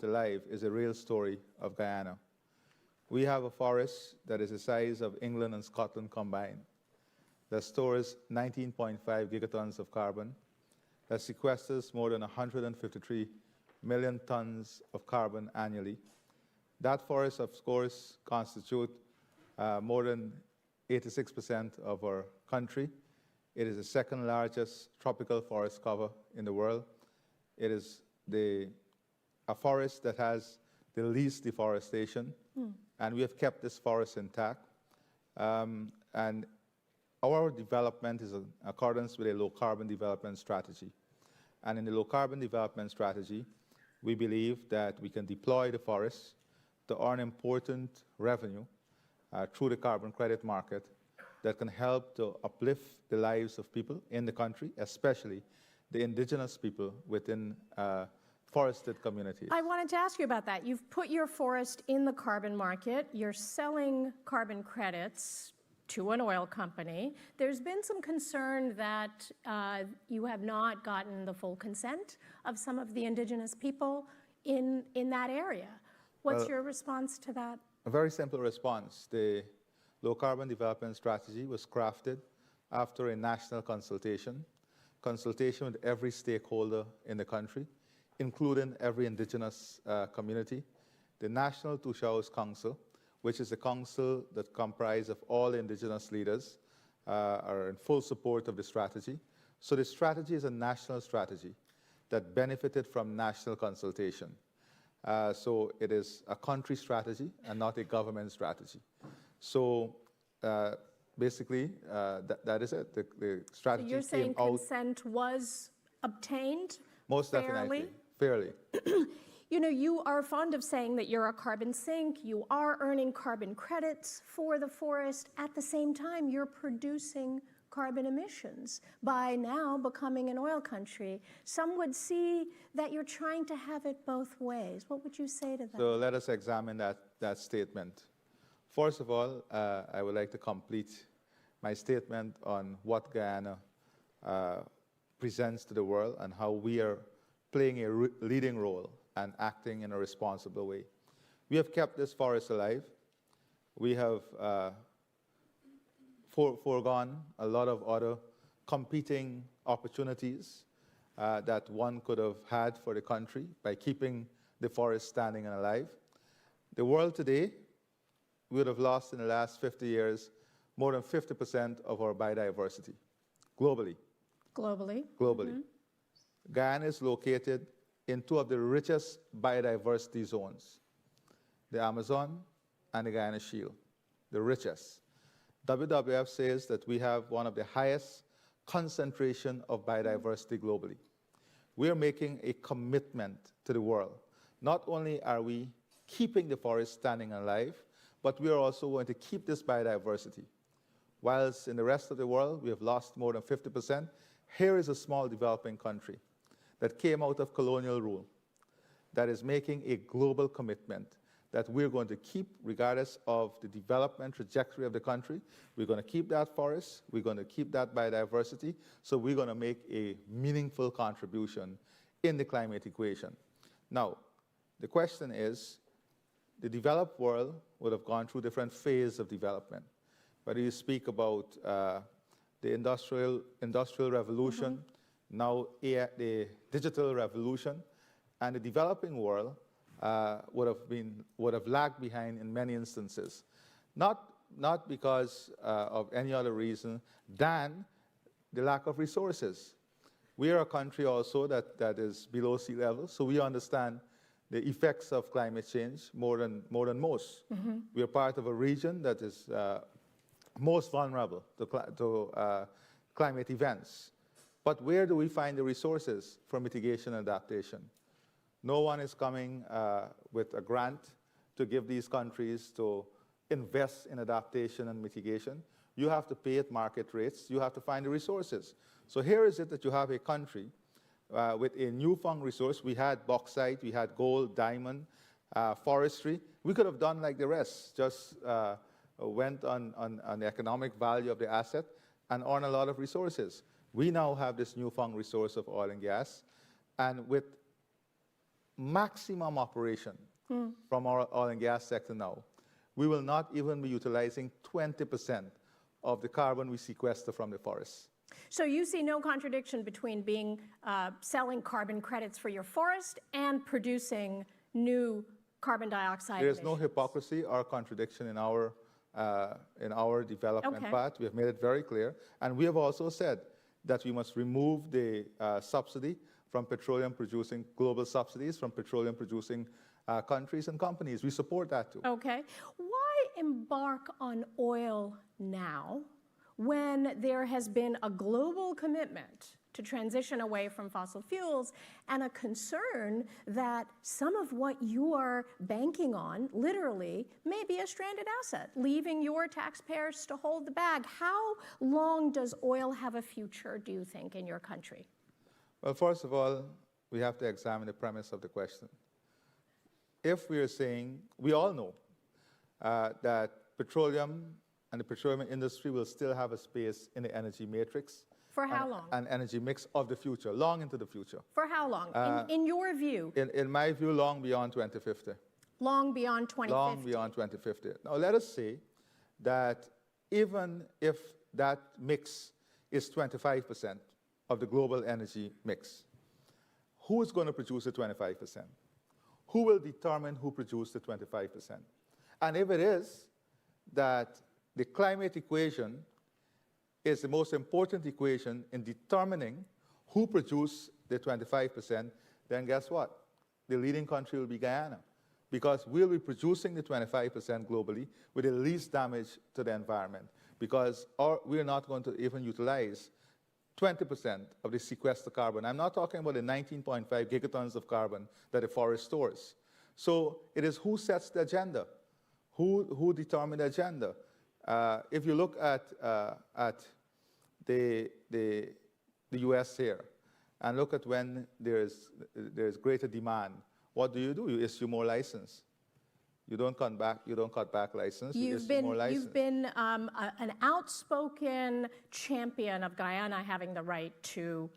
alive is a real story of Guyana. We have a forest that is the size of England and Scotland combined, that stores 19.5 gigatons of carbon, that sequesters more than 153 million tons of carbon annually. That forest, of course, constitutes more than 86% of our country. It is the second largest tropical forest cover in the world. It is a forest that has the least deforestation, and we have kept this forest intact. And our development is in accordance with a low-carbon development strategy. And in the low-carbon development strategy, we believe that we can deploy the forest to earn important revenue through the carbon credit market that can help to uplift the lives of people in the country, especially the indigenous people within forested communities. I wanted to ask you about that. You've put your forest in the carbon market. You're selling carbon credits to an oil company. There's been some concern that you have not gotten the full consent of some of the indigenous people in that area. What's your response to that? A very simple response. The low carbon development strategy was crafted after a national consultation with every stakeholder in the country, including every indigenous community. The National Tushaus Council, which is a council that comprises of all indigenous leaders, are in full support of the strategy. So the strategy is a national strategy that benefited from national consultation. So it is a country strategy and not a government strategy. So basically, that is it. The strategy so you're saying came out. Consent was obtained Most fairly? Fairly. You know, you are fond of saying that you're a carbon sink. You are earning carbon credits for the forest. At the same time, you're producing carbon emissions by now becoming an oil country. Some would see that you're trying to have it both ways. What would you say to that? So let us examine that statement. First of all, I would like to complete my statement on what Guyana presents to the world and how we are playing a leading role and acting in a responsible way. We have kept this forest alive. We have foregone a lot of other competing opportunities that one could have had for the country by keeping the forest standing and alive. The world today would have lost in the last 50 years more than 50% of our biodiversity, globally. Globally? Globally. Guyana is located in two of the richest biodiversity zones, the Amazon and the Guyana Shield, the richest. WWF says that we have one of the highest concentration of biodiversity globally. We are making a commitment to the world. Not only are we keeping the forest standing alive, but we are also going to keep this biodiversity. Whilst in the rest of the world we have lost more than 50%, here is a small developing country that came out of colonial rule, that is making a global commitment that we're going to keep, regardless of the development trajectory of the country. We're going to keep that forest, we're going to keep that biodiversity, so we're going to make a meaningful contribution in the climate equation. Now, the question is, the developed world would have gone through different phases of development. Whether you speak about the industrial revolution, now the digital revolution, and the developing world would have lagged behind in many instances, not because of any other reason than the lack of resources. We are a country also that is below sea level, so we understand the effects of climate change more than most. We are part of a region that is most vulnerable to climate events. But where do we find the resources for mitigation and adaptation? No one is coming with a grant to give these countries to invest in adaptation and mitigation. You have to pay at market rates. You have to find the resources. So here is it that you have a country with a newfound resource. We had bauxite, we had gold, diamond, forestry. We could have done like the rest, just went on the economic value of the asset and earn a lot of resources. We now have this newfound resource of oil and gas, and with maximum operation from our oil and gas sector now, we will not even be utilizing 20% of the carbon we sequester from the forests. So you see no contradiction between selling carbon credits for your forest and producing new carbon dioxide There's emissions. no hypocrisy or contradiction in our development path. We have made it very clear. And we have also said that we must remove the subsidy from petroleum-producing, global subsidies from petroleum-producing countries and companies. We support that too. Okay. Why embark on oil now when there has been a global commitment to transition away from fossil fuels and a concern that some of what you are banking on, literally, may be a stranded asset, leaving your taxpayers to hold the bag? How long does oil have a future, do you think, in your country? Well, first of all, we have to examine the premise of the question. If we are saying, we all know that petroleum and the petroleum industry will still have a space in the energy matrix. For how long? An energy mix of the future, long into the future. For how long? In your view? In my view, long beyond 2050. Long beyond 2050? Long beyond 2050. Now, let us say that even if that mix is 25% of the global energy mix, who is going to produce the 25%? Who will determine who produced the 25%? And if it is that the climate equation is the most important equation in determining who produced the 25%, then guess what? The leading country will be Guyana, because we'll be producing the 25% globally with the least damage to the environment, because we're not going to even utilize 20% of the sequestered carbon. I'm not talking about the 19.5 gigatons of carbon that the forest stores. So it is who sets the agenda, who determines the agenda. If you look at the U.S. here, and look at when there's greater demand, what do? You issue more license. You don't cut back license. You issue more license. You've been an outspoken champion of Guyana having the right to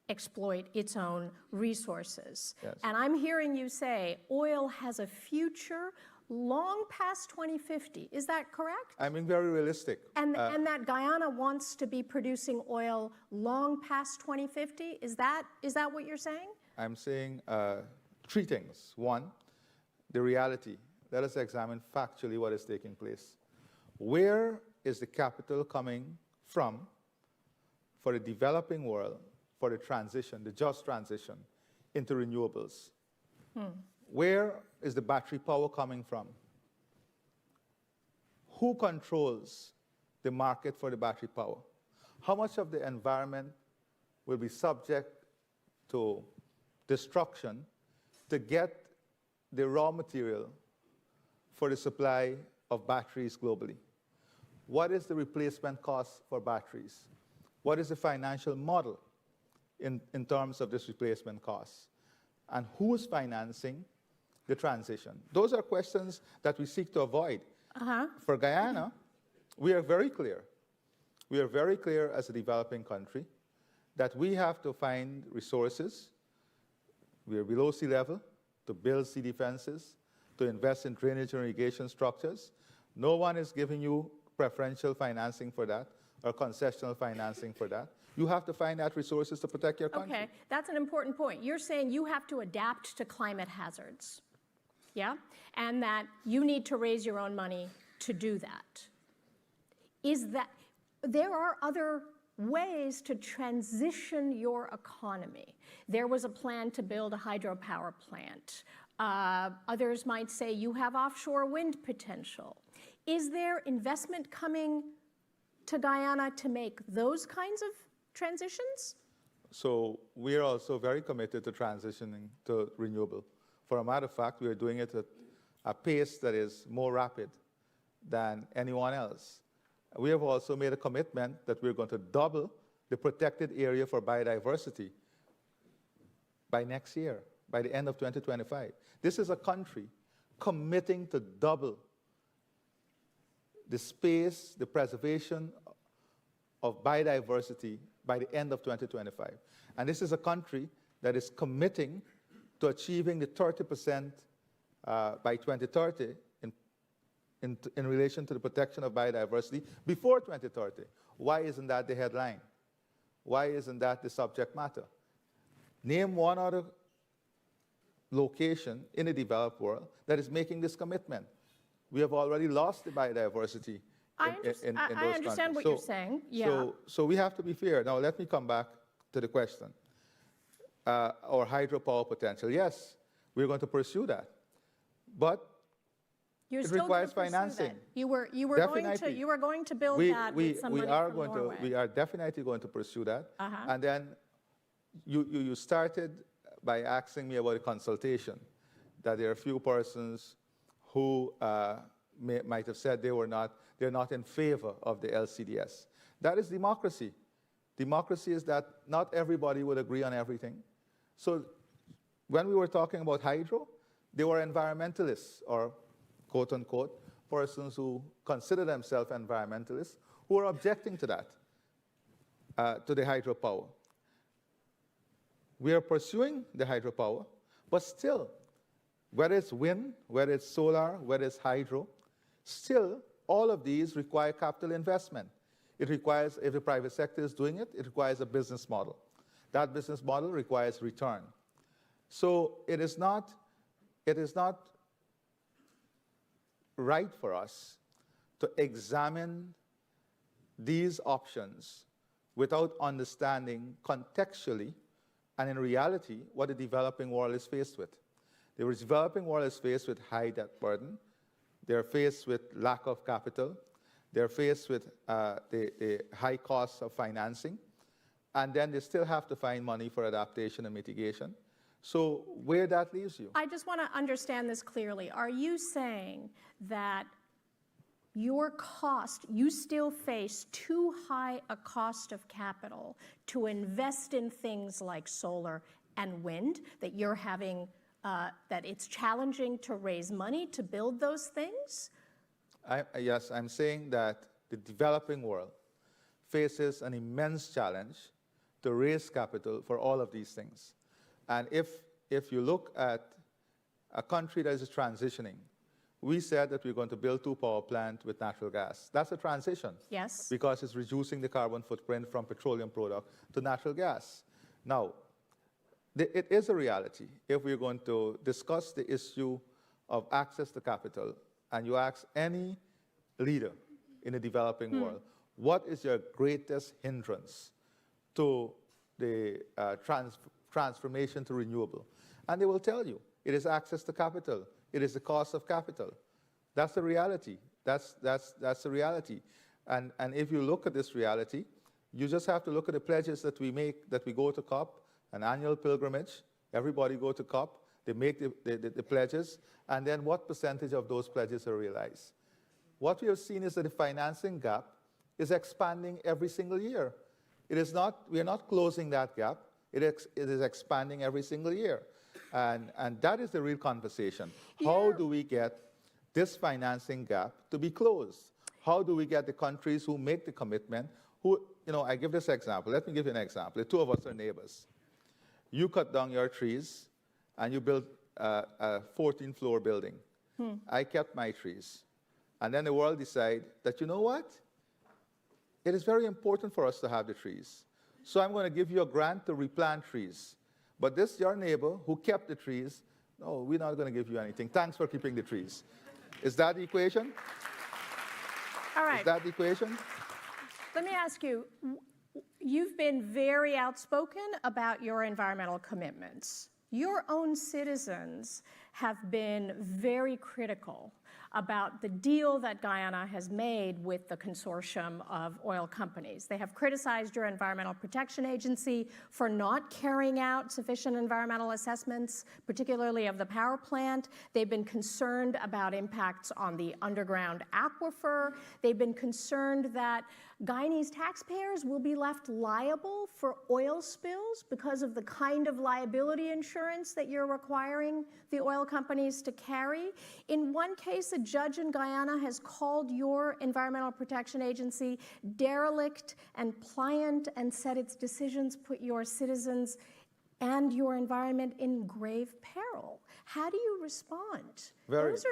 exploit its own resources. Yes. And I'm hearing you say oil has a future long past 2050. Is that correct? I'm being very realistic. And that Guyana wants to be producing oil long past 2050? Is that what you're saying? I'm saying three things. One, the reality. Let us examine factually what is taking place. Where is the capital coming from for the developing world, for the transition, the just transition into renewables? Where is the battery power coming from? Who controls the market for the battery power? How much of the environment will be subject to destruction to get the raw material for the supply of batteries globally? What is the replacement cost for batteries? What is the financial model in terms of this replacement cost? And who is financing the transition? Those are questions that we seek to avoid. For Guyana, we are very clear. We are very clear as a developing country that we have to find resources. We are below sea level to build sea defenses, to invest in drainage and irrigation structures. No one is giving you preferential financing for that or concessional financing for that. You have to find that resources to protect your country. Okay, that's an important point. You're saying you have to adapt to climate hazards, yeah? And that you need to raise your own money to do that. There are other ways to transition your economy. There was a plan to build a hydropower plant. Others might say you have offshore wind potential. Is there investment coming to Guyana to make those kinds of transitions? So we are also very committed to transitioning to renewable. For a matter of fact, we are doing it at a pace that is more rapid than anyone else. We have also made a commitment that we're going to double the protected area for biodiversity by next year, by the end of 2025. This is a country committing to double the space, the preservation of biodiversity by the end of 2025. And this is a country that is committing to achieving the 30% by 2030 in relation to the protection of biodiversity before 2030. Why isn't that the headline? Why isn't that the subject matter? Name one other location in the developed world that is making this commitment. We have already lost the biodiversity in those countries. I understand what you're saying. Yeah. So we have to be fair. Now let me come back to the question. Our hydropower potential, yes, we're going to pursue that. But You're it still requires gonna pursue financing. that. You were Definitely. going to build that with some money from Norway. We are definitely going to pursue that. Uh-huh. And then you started by asking me about a consultation, that there are a few persons who might have said they're not in favor of the LCDS. That is democracy. Democracy is that not everybody would agree on everything. So when we were talking about hydro, they were environmentalists, or quote unquote, persons who consider themselves environmentalists, who are objecting to that, to the hydropower. We are pursuing the hydropower, but still, whether it's wind, whether it's solar, whether it's hydro, still, all of these require capital investment. It requires, if the private sector is doing it, it requires a business model. That business model requires return. So it is not right for us to examine these options without understanding contextually and in reality what the developing world is faced with. The developing world is faced with high debt burden. They're faced with lack of capital. They're faced with the high costs of financing. And then they still have to find money for adaptation and mitigation. So where that leaves you? I just want to understand this clearly. Are you saying that your cost, you still face too high a cost of capital to invest in things like solar and wind, that you're having, that it's challenging to raise money to build those things? Yes, I'm saying that the developing world faces an immense challenge to raise capital for all of these things. And if you look at a country that is transitioning, we said that we're going to build 2 power plants with natural gas. That's a transition. Yes. Because it's reducing the carbon footprint from petroleum product to natural gas. Now, it is a reality. If we're going to discuss the issue of access to capital, and you ask any leader in the developing world, what is your greatest hindrance to the transformation to renewable? And they will tell you, it is access to capital. It is the cost of capital. That's the reality. That's the reality. And if you look at this reality, you just have to look at the pledges that we make, that we go to COP, an annual pilgrimage. Everybody go to COP. They make the pledges, and then what percentage of those pledges are realized? What we have seen is that the financing gap is expanding every single year. It is not, we are not closing that gap. It is expanding every single year. And that is the real conversation. Yeah. How do we get this financing gap to be closed? How do we get the countries who make the commitment, who, I give this example. Let me give you an example. The 2 of us are neighbors. You cut down your trees, and you built a 14-floor building. I kept my trees. And then the world decided that, you know what? It is very important for us to have the trees. So I'm going to give you a grant to replant trees. But this, your neighbor who kept the trees, no, we're not going to give you anything. Thanks for keeping the trees. Is that the equation? All right. Is that the equation? Let me ask you, you've been very outspoken about your environmental commitments. Your own citizens have been very critical about the deal that Guyana has made with the consortium of oil companies. They have criticized your Environmental Protection Agency for not carrying out sufficient environmental assessments, particularly of the power plant. They've been concerned about impacts on the underground aquifer. They've been concerned that Guyanese taxpayers will be left liable for oil spills because of the kind of liability insurance that you're requiring the oil companies to carry. In one case, a judge in Guyana has called your Environmental Protection Agency derelict and pliant and said its decisions put your citizens and your environment in grave peril. How do you respond? Those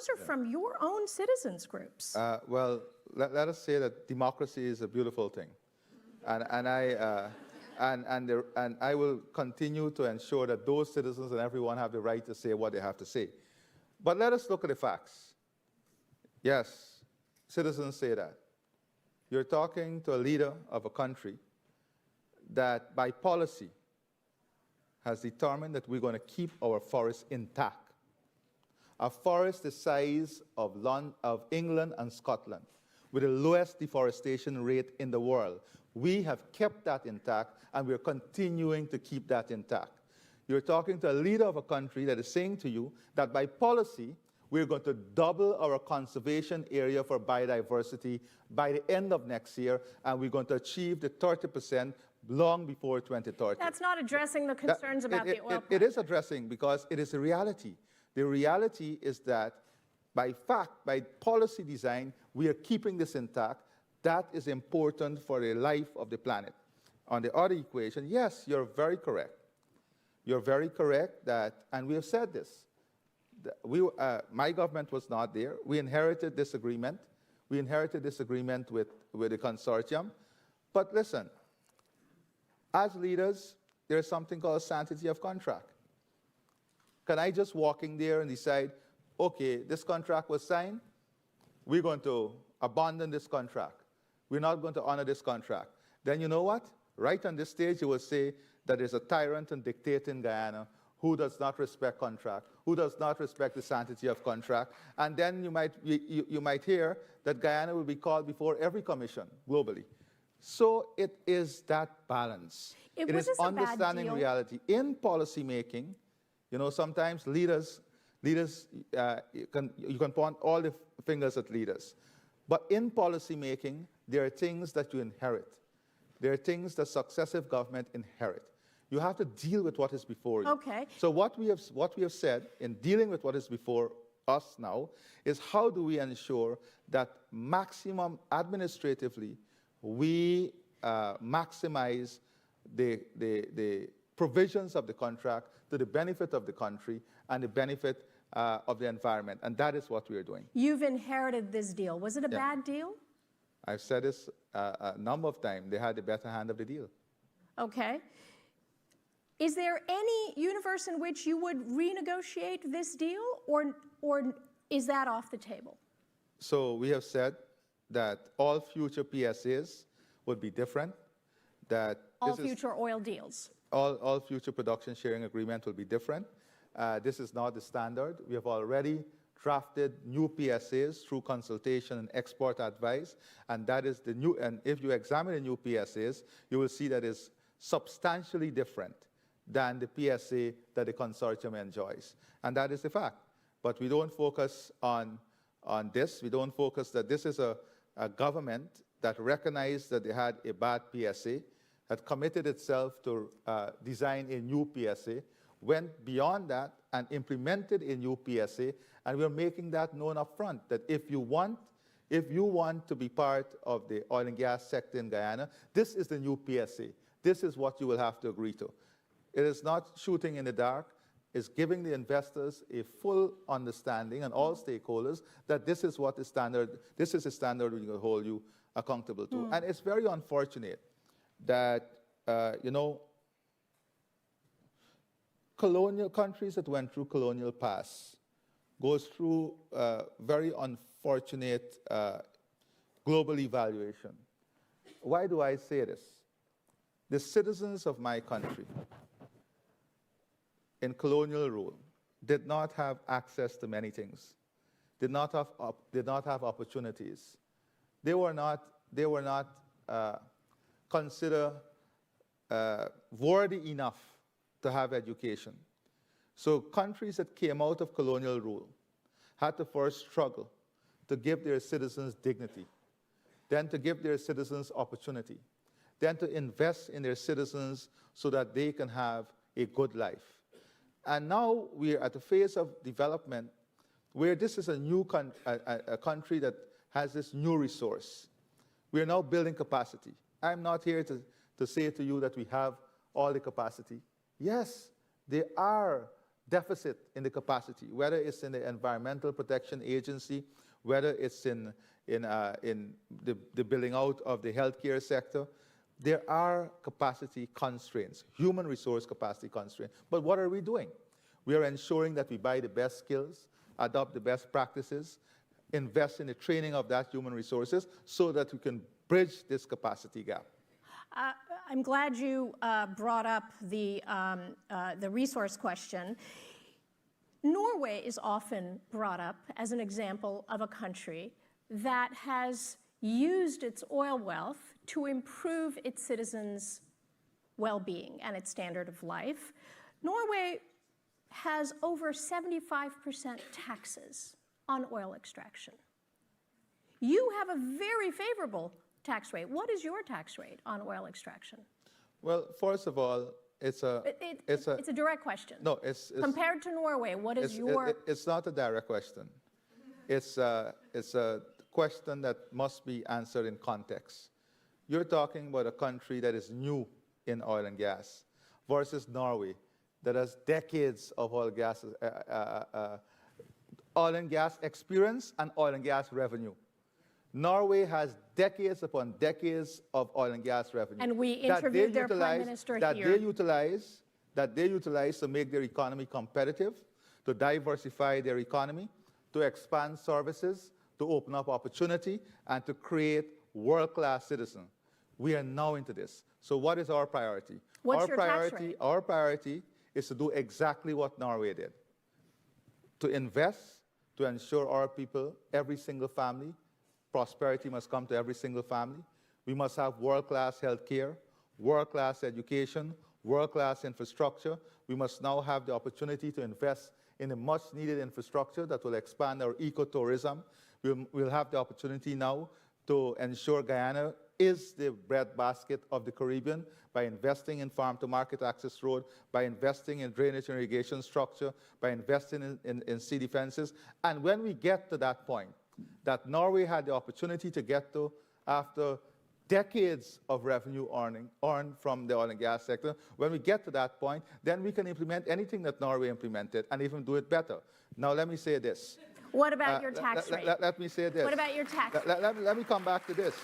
are from your own citizens groups. Well, let us say that democracy is a beautiful thing. And I will continue to ensure that those citizens and everyone have the right to say what they have to say. But let us look at the facts. Yes, citizens say that. You're talking to a leader of a country that by policy has determined that we're going to keep our forests intact. A forest the size of England and Scotland, with the lowest deforestation rate in the world. We have kept that intact, and we're continuing to keep that intact. You're talking to a leader of a country that is saying to you that by policy, we're going to double our conservation area for biodiversity by the end of next year, and we're going to achieve the 30% long before 2030. That's not addressing the concerns about the oil It is addressing, because it is a reality. The reality is that by policy design, we are keeping this intact. That is important for the life of the planet. On the other equation, yes, you're very correct. You're very correct that, and we have said this, my government was not there. We inherited this agreement. We inherited this agreement with the consortium. But listen, as leaders, there is something called sanctity of contract. Can I just walk in there and decide, okay, this contract was signed, we're going to abandon this contract. We're not going to honor this contract. Then you know what? Right on this stage, you will say that there's a tyrant and dictator in Guyana who does not respect contract, who does not respect the sanctity of contract. And then you might hear that Guyana will be called before every commission globally. So it is that balance. It is understanding reality. In policy making, you know, sometimes leaders, you can point all the fingers at leaders. But in policy making, there are things that you inherit. There are things that successive government inherit. You have to deal with what is before you. Okay. So what we have said in dealing with what is before us now is how do we ensure that maximum administratively we maximize the provisions of the contract to the benefit of the country and the benefit of the environment. And that is what we are doing. You've inherited this deal. Was it a bad deal? I've said this a number of times. They had the better hand of the deal. Okay. Is there any universe in which you would renegotiate this deal, or is that off the table? So we have said that all future PSAs would be different, that all future oil deals. All future production sharing agreement will be different. This is not the standard. We have already drafted new PSAs through consultation and export advice, and that is the new, and if you examine the new PSAs, you will see that it's substantially different than the PSA that the consortium enjoys. And that is the fact. But we don't focus on this. We don't focus that this is a government that recognized that they had a bad PSA, had committed itself to design a new PSA, went beyond that and implemented a new PSA, and we're making that known up front, that if you want to be part of the oil and gas sector in Guyana, this is the new PSA. This is what you will have to agree to. It is not shooting in the dark. It's giving the investors a full understanding and all stakeholders that this is what the standard, this is a standard we're going to hold you accountable to. And it's very unfortunate that, you know, colonial countries that went through colonial past goes through very unfortunate global evaluation. Why do I say this? The citizens of my country in colonial rule did not have access to many things, did not have opportunities. They were not considered worthy enough to have education. So countries that came out of colonial rule had to first struggle to give their citizens dignity, then to give their citizens opportunity, then to invest in their citizens so that they can have a good life. And now we're at a phase of development where this is a new a country that has this new resource. We're now building capacity. I'm not here to say to you that we have all the capacity. Yes, there are deficit in the capacity, whether it's in the Environmental Protection Agency, whether it's in the building out of the healthcare sector. There are capacity constraints, human resource capacity constraints. But what are we doing? We are ensuring that we buy the best skills, adopt the best practices, invest in the training of that human resources so that we can bridge this capacity gap. I'm glad you brought up the resource question. Norway is often brought up as an example of a country that has used its oil wealth to improve its citizens' well-being and its standard of life. Norway has over 75% taxes on oil extraction. You have a very favorable tax rate. What is your tax rate on oil extraction? Well, first of all, it's a direct question. No, it's compared to Norway. What is your? It's not a direct question. It's a question that must be answered in context. You're talking about a country that is new in oil and gas versus Norway that has decades of oil and gas experience and oil and gas revenue. Norway has decades upon decades of oil and gas revenue. And we interviewed their prime minister here. That they utilize to make their economy competitive, to diversify their economy, to expand services, to open up opportunity, and to world-class citizens. We are now into this. So what is our priority? What's your tax rate? Our priority is to do exactly what Norway did. To invest, to ensure our people, every single family, prosperity must come to every single family. We must have world-class healthcare, world-class education, world-class infrastructure. We must now have the opportunity to invest in a much-needed infrastructure that will expand our ecotourism. We'll have the opportunity now to ensure Guyana is the breadbasket of the Caribbean by investing in farm-to-market access road, by investing in drainage and irrigation structure, by investing in sea defenses. And when we get to that point, that Norway had the opportunity to get to after decades of revenue earned from the oil and gas sector, when we get to that point, then we can implement anything that Norway implemented and even do it better. Now, let me say this. What about your tax rate? Let me say this. What about your tax rate? Let me come back to this.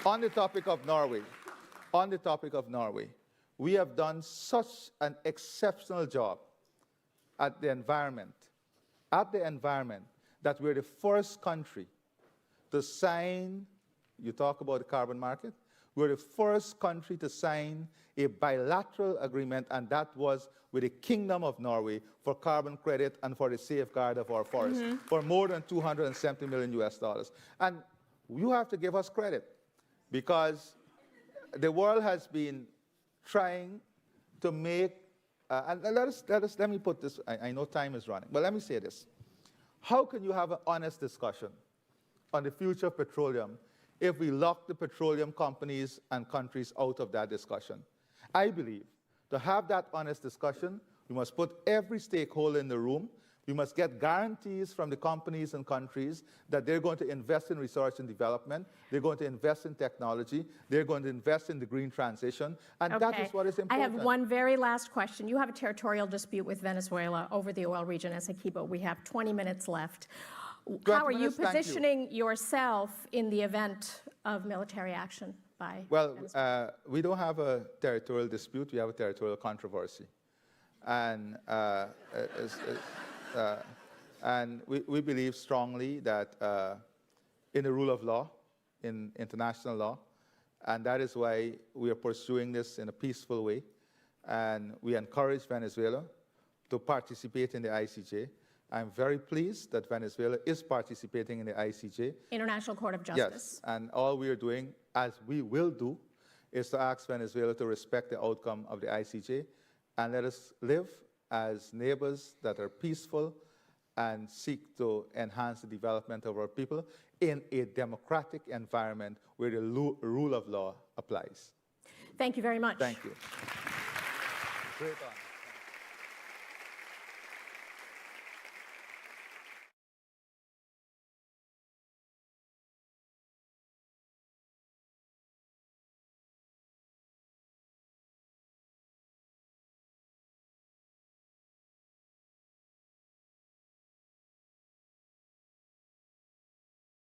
On the topic of Norway, we have done such an exceptional job at the environment, that we're the first country to sign, you talk about the carbon market, we're the first country to sign a bilateral agreement, and that was with the Kingdom of Norway for carbon credit and for the safeguard of our forests for more than $270 million US. And you have to give us credit because the world has been trying to make, and let me put this, I know time is running, but let me say this. How can you have an honest discussion on the future of petroleum if we lock the petroleum companies and countries out of that discussion? I believe to have that honest discussion, we must put every stakeholder in the room. We must get guarantees from the companies and countries that they're going to invest in research and development, they're going to invest in technology, they're going to invest in the green transition, and that is what is important. I have one very last question. You have a territorial dispute with Venezuela over the oil region Essequibo. We have 20 minutes left. How are you positioning yourself in the event of military action by Venezuela? We don't have a territorial dispute, we have a territorial controversy. And we believe strongly that in the rule of law, in international law, and that is why we are pursuing this in a peaceful way. And we encourage Venezuela to participate in the ICJ. I'm very pleased that Venezuela is participating in the ICJ. International Court of Justice. Yes, and all we are doing, as we will do, is to ask Venezuela to respect the outcome of the ICJ and let us live as neighbors that are peaceful and seek to enhance the development of our people in a democratic environment where the rule of law applies. Thank you very much. Thank you. Great honor.